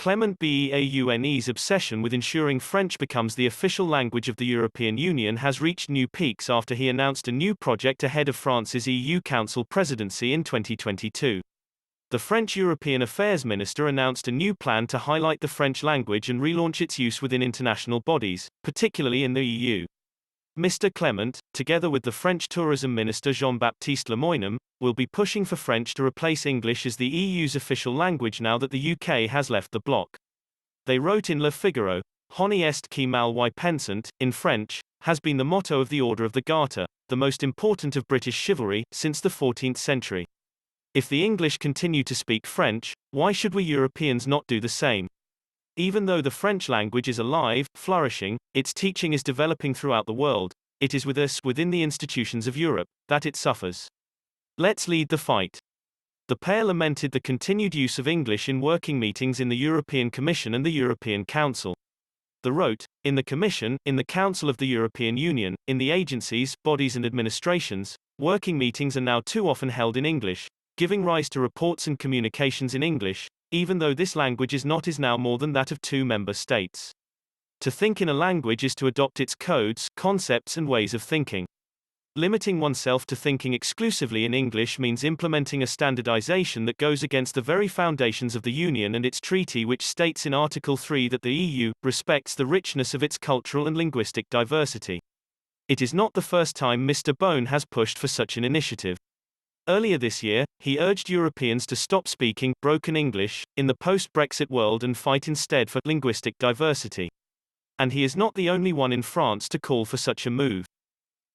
Clément Beaune's obsession with ensuring French becomes the official language of the European Union has reached new peaks after he announced a new project ahead of France's EU Council presidency in 2022. The French European Affairs Minister announced a new plan to highlight the French language and relaunch its use within international bodies, particularly in the EU. Mr. Clément, together with the French Tourism Minister Jean-Baptiste Leyen, will be pushing for French to replace English as the EU's official language now that the UK has left the bloc. They wrote in Le Figaro, "Honi est qui mal y pensent," in French, has been the motto of the Order of the Garter, the most important of British chivalry, since the 14th century. If the English continue to speak French, why should we Europeans not do the same? Even though the French language is alive, flourishing, its teaching is developing throughout the world, it is with us, within the institutions of Europe, that it suffers. Let's lead the fight. The pair lamented the continued use of English in working meetings in the European Commission and the European Council. They wrote, "In the Commission, in the Council of the European Union, in the agencies, bodies and administrations, working meetings are now too often held in English, giving rise to reports and communications in English, even though this language is now more than that of 2 member states. To think in a language is to adopt its codes, concepts and ways of thinking. Limiting oneself to thinking exclusively in English means implementing a standardization that goes against the very foundations of the Union and its treaty, which states in Article 3 that the EU respects the richness of its cultural and linguistic diversity." It is not the first time Mr. Beaune has pushed for such an initiative. Earlier this year, he urged Europeans to stop speaking broken English in the post-Brexit world and fight instead for linguistic diversity. And he is not the only one in France to call for such a move.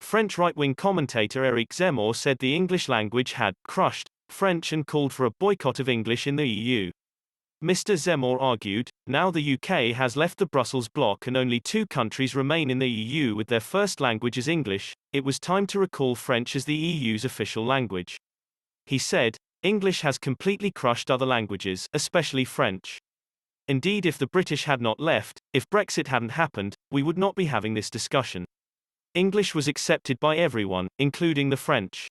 French right-wing commentator Éric Zemmour said the English language had crushed French and called for a boycott of English in the EU. Mr. Zemmour argued, now the UK has left the Brussels bloc and only 2 countries remain in the EU with their first language as English, it was time to recall French as the EU's official language. He said, "English has completely crushed other languages, especially French. Indeed, if the British had not left, if Brexit hadn't happened, we would not be having this discussion. English was accepted by everyone, including the French."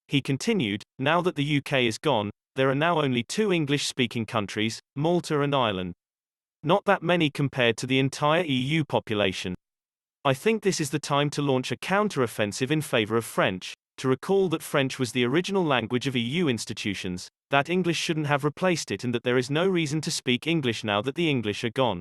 He continued, now that the UK is gone, there are now only 2 English-speaking countries, Malta and Ireland. Not that many compared to the entire EU population. I think this is the time to launch a counter-offensive in favor of French, to recall that French was the original language of EU institutions, that English shouldn't have replaced it and that there is no reason to speak English now that the English are gone.